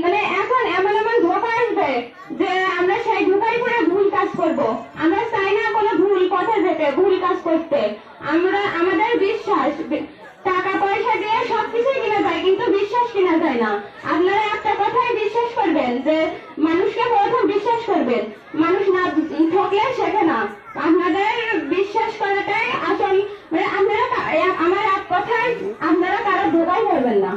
মানে এখন এমন এমন ধোঁকা আসবে যে আমরা সেই ধোঁকায় করে ভুল কাজ করব। আমরা চাই না কোনো ভুল পথে যেতে, ভুল কাজ করতে। আমরা আমাদের বিশ্বাস, টাকা পয়সা দিয়ে সবকিছুই কিনা যায় কিন্তু বিশ্বাস কিনা যায় না। আপনারা একটা কথাই বিশ্বাস করবেন যে মানুষকে প্রথম বিশ্বাস করবেন, মানুষ না ঠকলে শেখে না। আপনাদের বিশ্বাস করাটাই আসল। মানে আপনারা আমার এক কথায় আপনারা কারো ধোকাই করবেন না।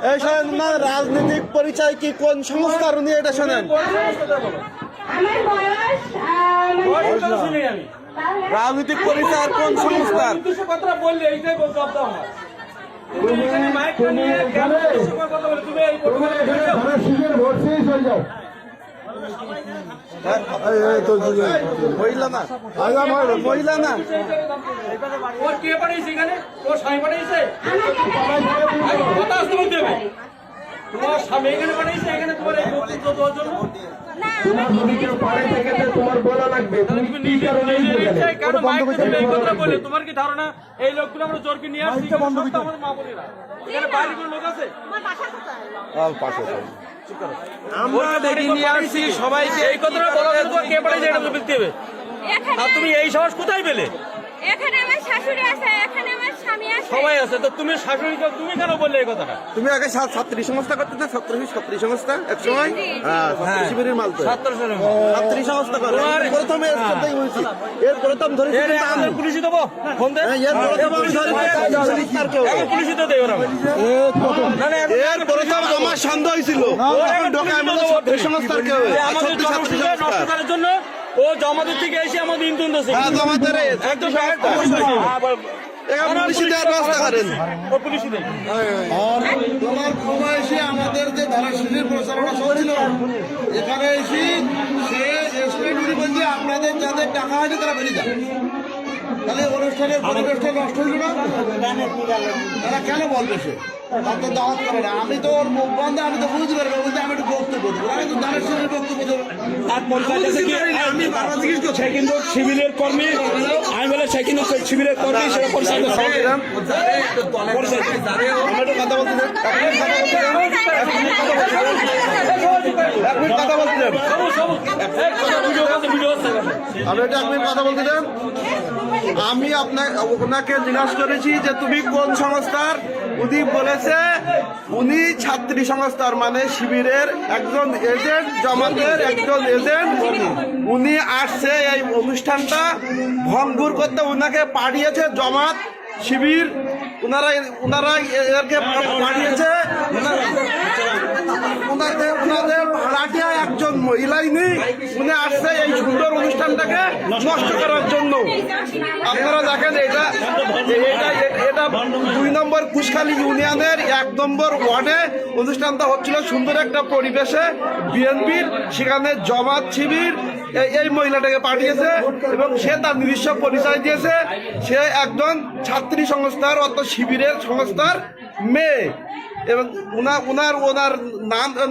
এই শোনেন না, রাজনৈতিক পরিচয় কি কোন সংস্থার উনি এটা শোনেন? আমার বয়স রাজনৈতিক পরিচয় কোন সংস্থার? কথা বললে এইটাই বলতে হবে আমার। মহিলা না, মহিলা না, ও কে পাঠাইছে এখানে? ও স্বামী পাঠাইছে? কথা আসতে বলতে হবে। তোমার স্বামী এখানে পাঠাইছে, এখানে তোমার এই বক্তব্য দেওয়ার জন্য? তোমার কি ধারণা এই লোকগুলো আমরা জোরকে নিয়ে আসছি? মা বোনেরা এখানে বাইরে কোনো লোক আছে? আমরা ডেকে নিয়ে আসছি সবাইকে। এই কথাটা বলা কে পাঠাইছে এটা বলতে হবে। আর তুমি এই সাহস কোথায় পেলে? এখানে আমার শাশুড়ি আছে, এখানে আমার স্বামী আছে, সবাই আছে, তো তুমি শাশুড়ি তুমি কেন বললে এই কথাটা? তুমি আগে ছাত্রী সংস্থা করতে না? ছাত্রী সংস্থা এক সময় শিবিরের মাল তো ছাত্রী সংস্থা করে প্রথমে এর প্রথম ধরে পুলিশই দেবো ফোন দেয়, পুলিশই তো দেয় ওরা। এর প্রথম আমার সন্দেহ হয়েছিল ছাত্রী সংস্থার কেউ নষ্টকারের জন্য ও জমাদের থেকে এসে আমাদের ইন্ধন দিয়েছে। একদম তোমার ক্ষমা এসে আমাদের যে ধারাশিবির প্রচারণা চলছিল এখানে এসে সে বলছে আপনাদের যাদের টাকা আছে তারা বেরিয়ে যান। তাহলে অনুষ্ঠানের পরিবেশটা নষ্ট হইল না? তারা কেন বলবে? সে তার তো দাওয়াত করে না। আমি তো ওর মুখ বন্ধ, আমি তো বুঝতে পারবো, বলতে আমি একটু বক্তব্য দেবো, আমি তো ধারাশিবির বক্তব্য দেবো। সে কিন্তু শিবিরের কর্মী, আমি বলে সে কিন্তু শিবিরের কর্মী, সেটা পরিচয় কথা বলছিলেন। আমি আপনাকে জিজ্ঞাসা করেছি যে তুমি কোন সংস্থার? উনি বলেছে উনি ছাত্রী সংস্থার, মানে শিবিরের একজন এজেন্ট, জামাতের একজন এজেন্ট। উনি আসছে এই অনুষ্ঠানটা ভঙ্গুর করতে, উনাকে পাঠিয়েছে জামাত শিবির, ওনারা এদেরকে পাঠিয়েছে। ওনাদের ভাড়াটিয়া একজন মহিলাই নেই, উনি আসছে এই সুন্দর অনুষ্ঠানটাকে নষ্ট করার জন্য। আপনারা দেখেন এটা 2 নম্বর কুশখালী ইউনিয়নের 1 নম্বর ওয়ার্ডে অনুষ্ঠানটা হচ্ছিল সুন্দর একটা পরিবেশে। বিএনপির সেখানে জামাত শিবির এই মহিলাটাকে পাঠিয়েছে এবং সে তার নিজস্ব পরিচয় দিয়েছে সে একজন ছাত্রী সংস্থার, অর্থাৎ শিবিরের সংস্থার মেয়ে। এবং ওনার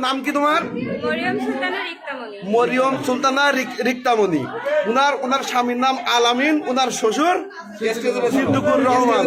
নাম কি তোমার? মরিয়ম সুলতানা রিক্তামণি। ওনার স্বামীর নাম আলামিন, ওনার শ্বশুর সিদ্দিকুর রহমান।